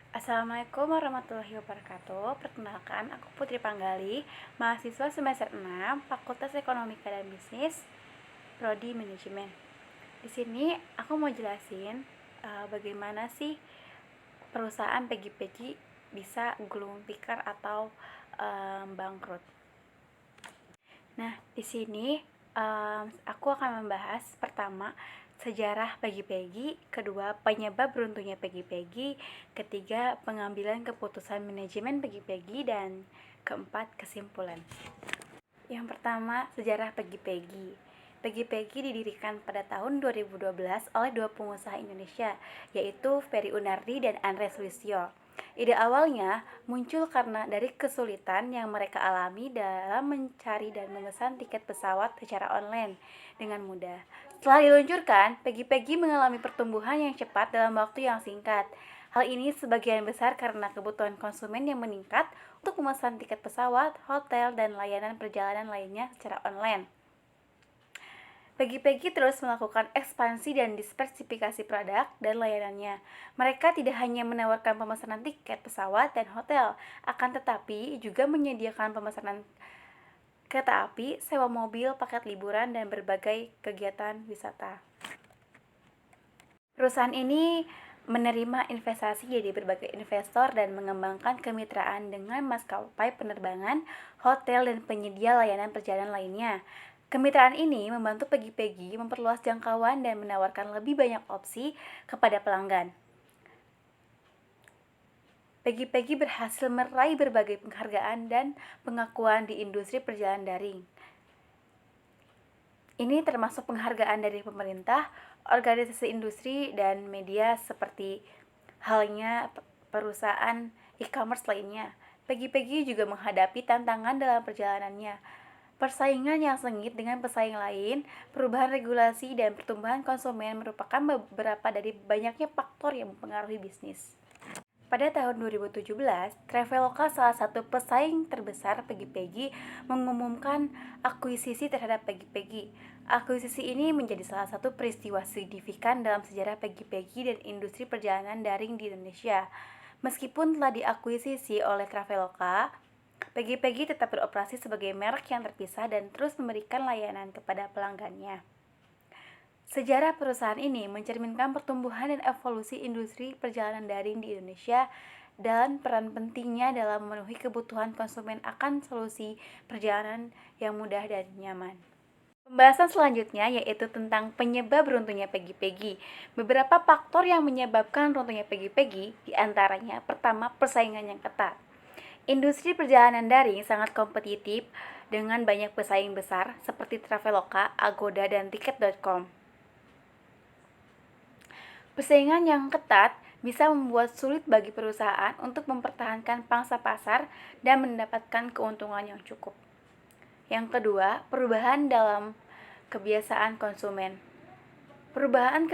Assalamualaikum warahmatullahi wabarakatuh. Perkenalkan, aku Putri Panggali, mahasiswa semester 6, Fakultas Ekonomika dan Bisnis, Prodi Manajemen. Di sini aku mau jelasin bagaimana sih perusahaan pegi-pegi bisa gulung tikar atau bangkrut. Nah, di sini aku akan membahas pertama sejarah pegi-pegi, kedua penyebab runtuhnya pegi-pegi, ketiga pengambilan keputusan manajemen pegi-pegi, dan keempat kesimpulan. Yang pertama, sejarah pegi-pegi. Pegi-pegi didirikan pada tahun 2012 oleh dua pengusaha Indonesia, yaitu Ferry Unardi dan Andres Luisio. Ide awalnya muncul karena dari kesulitan yang mereka alami dalam mencari dan memesan tiket pesawat secara online dengan mudah. Setelah diluncurkan, Pegi-Pegi mengalami pertumbuhan yang cepat dalam waktu yang singkat. Hal ini sebagian besar karena kebutuhan konsumen yang meningkat untuk memesan tiket pesawat, hotel, dan layanan perjalanan lainnya secara online. Pegi-Pegi terus melakukan ekspansi dan diversifikasi produk dan layanannya. Mereka tidak hanya menawarkan pemesanan tiket pesawat dan hotel, akan tetapi juga menyediakan pemesanan kereta api, sewa mobil, paket liburan, dan berbagai kegiatan wisata. Perusahaan ini menerima investasi dari berbagai investor dan mengembangkan kemitraan dengan maskapai penerbangan, hotel, dan penyedia layanan perjalanan lainnya. Kemitraan ini membantu Pegi-Pegi memperluas jangkauan dan menawarkan lebih banyak opsi kepada pelanggan. Pegi-Pegi berhasil meraih berbagai penghargaan dan pengakuan di industri perjalanan daring. Ini termasuk penghargaan dari pemerintah, organisasi industri, dan media seperti halnya perusahaan e-commerce lainnya. Pegi-Pegi juga menghadapi tantangan dalam perjalanannya. Persaingan yang sengit dengan pesaing lain, perubahan regulasi, dan pertumbuhan konsumen merupakan beberapa dari banyaknya faktor yang mempengaruhi bisnis. Pada tahun 2017, Traveloka, salah satu pesaing terbesar Pegi-Pegi, mengumumkan akuisisi terhadap Pegi-Pegi. Akuisisi ini menjadi salah satu peristiwa signifikan dalam sejarah Pegi-Pegi dan industri perjalanan daring di Indonesia. Meskipun telah diakuisisi oleh Traveloka, Pegi-Pegi tetap beroperasi sebagai merek yang terpisah dan terus memberikan layanan kepada pelanggannya. Sejarah perusahaan ini mencerminkan pertumbuhan dan evolusi industri perjalanan daring di Indonesia dan peran pentingnya dalam memenuhi kebutuhan konsumen akan solusi perjalanan yang mudah dan nyaman. Pembahasan selanjutnya yaitu tentang penyebab runtuhnya Pegi-Pegi. Beberapa faktor yang menyebabkan runtuhnya Pegi-Pegi diantaranya pertama, persaingan yang ketat. Industri perjalanan daring sangat kompetitif dengan banyak pesaing besar seperti Traveloka, Agoda, dan Tiket.com. Persaingan yang ketat bisa membuat sulit bagi perusahaan untuk mempertahankan pangsa pasar dan mendapatkan keuntungan yang cukup. Yang kedua, perubahan dalam kebiasaan konsumen. Perubahan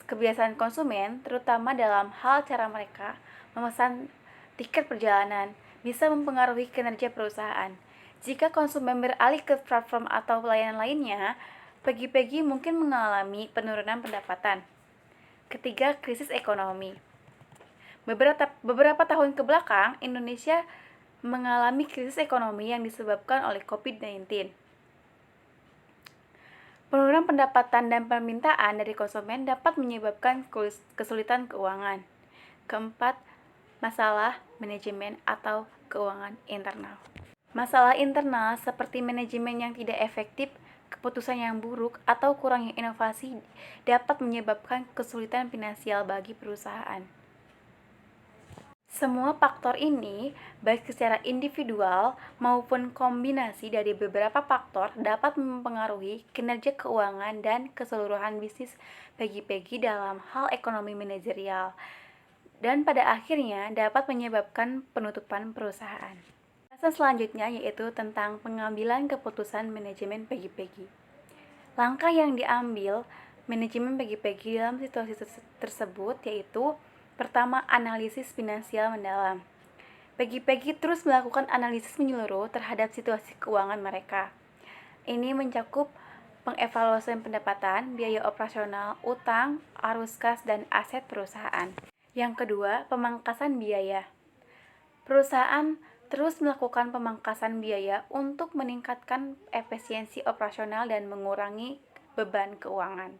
kebiasaan konsumen, terutama dalam hal cara mereka memesan tiket perjalanan, bisa mempengaruhi kinerja perusahaan. Jika konsumen beralih ke platform atau pelayanan lainnya, Pegi-Pegi mungkin mengalami penurunan pendapatan. Ketiga, krisis ekonomi. Beberapa tahun ke belakang, Indonesia mengalami krisis ekonomi yang disebabkan oleh COVID-19. Penurunan pendapatan dan permintaan dari konsumen dapat menyebabkan kesulitan keuangan. Keempat, masalah manajemen atau keuangan internal. Masalah internal seperti manajemen yang tidak efektif, keputusan yang buruk, atau kurangnya inovasi dapat menyebabkan kesulitan finansial bagi perusahaan. Semua faktor ini, baik secara individual maupun kombinasi dari beberapa faktor, dapat mempengaruhi kinerja keuangan dan keseluruhan bisnis Pegi-Pegi dalam hal ekonomi manajerial, dan pada akhirnya dapat menyebabkan penutupan perusahaan. Pembahasan selanjutnya yaitu tentang pengambilan keputusan manajemen Pegi-Pegi. Langkah yang diambil manajemen Pegi-Pegi dalam situasi tersebut yaitu pertama, analisis finansial mendalam. Pegi-Pegi terus melakukan analisis menyeluruh terhadap situasi keuangan mereka. Ini mencakup pengevaluasian pendapatan, biaya operasional, utang, arus kas, dan aset perusahaan. Yang kedua, pemangkasan biaya. Perusahaan terus melakukan pemangkasan biaya untuk meningkatkan efisiensi operasional dan mengurangi beban keuangan.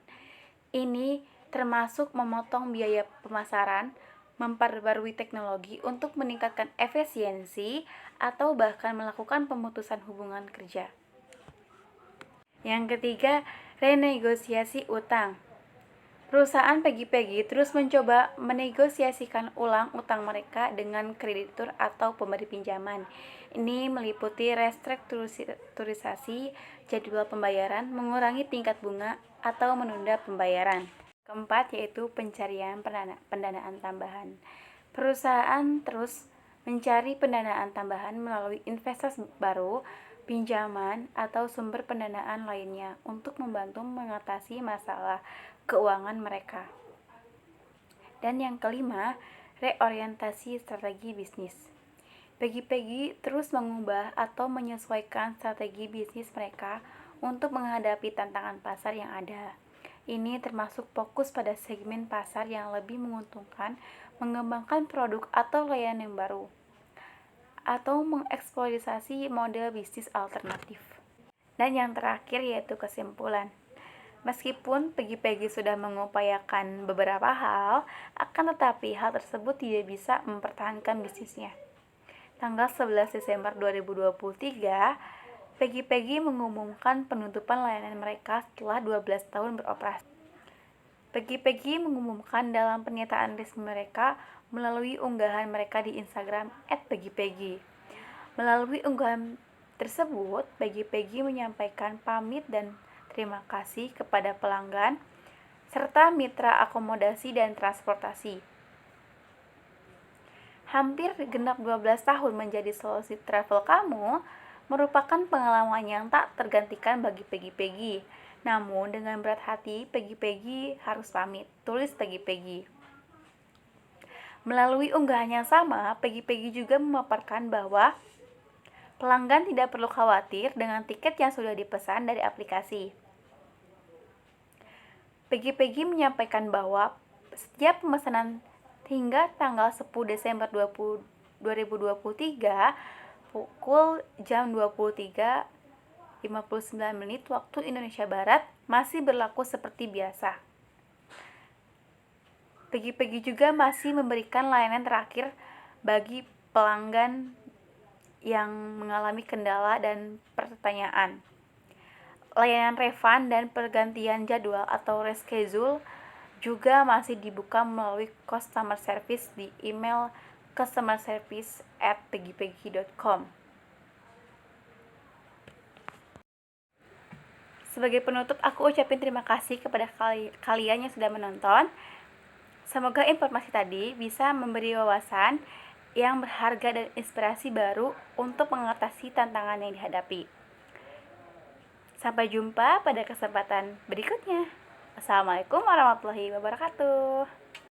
Ini termasuk memotong biaya pemasaran, memperbarui teknologi untuk meningkatkan efisiensi, atau bahkan melakukan pemutusan hubungan kerja. Yang ketiga, renegosiasi utang. Perusahaan pegi-pegi terus mencoba menegosiasikan ulang utang mereka dengan kreditur atau pemberi pinjaman. Ini meliputi restrukturisasi jadwal pembayaran, mengurangi tingkat bunga, atau menunda pembayaran. Keempat, yaitu pencarian pendanaan tambahan. Perusahaan terus mencari pendanaan tambahan melalui investasi baru, pinjaman, atau sumber pendanaan lainnya untuk membantu mengatasi masalah keuangan mereka. Dan yang kelima, reorientasi strategi bisnis. Pegi-pegi terus mengubah atau menyesuaikan strategi bisnis mereka untuk menghadapi tantangan pasar yang ada. Ini termasuk fokus pada segmen pasar yang lebih menguntungkan, mengembangkan produk atau layanan yang baru, atau mengeksploitasi model bisnis alternatif. Dan yang terakhir yaitu kesimpulan. Meskipun pegi-pegi sudah mengupayakan beberapa hal, akan tetapi hal tersebut tidak bisa mempertahankan bisnisnya. Tanggal 11 Desember 2023, pegi-pegi mengumumkan penutupan layanan mereka setelah 12 tahun beroperasi. Pegi-pegi mengumumkan dalam pernyataan resmi mereka melalui unggahan mereka di Instagram @pegi-pegi. Melalui unggahan tersebut, pegi-pegi menyampaikan pamit dan terima kasih kepada pelanggan serta mitra akomodasi dan transportasi. Hampir genap 12 tahun menjadi solusi travel kamu merupakan pengalaman yang tak tergantikan bagi pegi-pegi. Namun dengan berat hati, pegi-pegi harus pamit, tulis pegi-pegi. Melalui unggahan yang sama, pegi-pegi juga memaparkan bahwa pelanggan tidak perlu khawatir dengan tiket yang sudah dipesan dari aplikasi. Pegi-pegi menyampaikan bahwa setiap pemesanan hingga tanggal 10 Desember 2023 pukul jam 23.59 waktu Indonesia Barat masih berlaku seperti biasa. Pegi-pegi juga masih memberikan layanan terakhir bagi pelanggan yang mengalami kendala dan pertanyaan. Layanan refund dan pergantian jadwal atau reschedule juga masih dibuka melalui customer service di email customerservice@pegipegi.com. Sebagai penutup, aku ucapin terima kasih kepada kalian yang sudah menonton. Semoga informasi tadi bisa memberi wawasan yang berharga dan inspirasi baru untuk mengatasi tantangan yang dihadapi. Sampai jumpa pada kesempatan berikutnya. Assalamualaikum warahmatullahi wabarakatuh.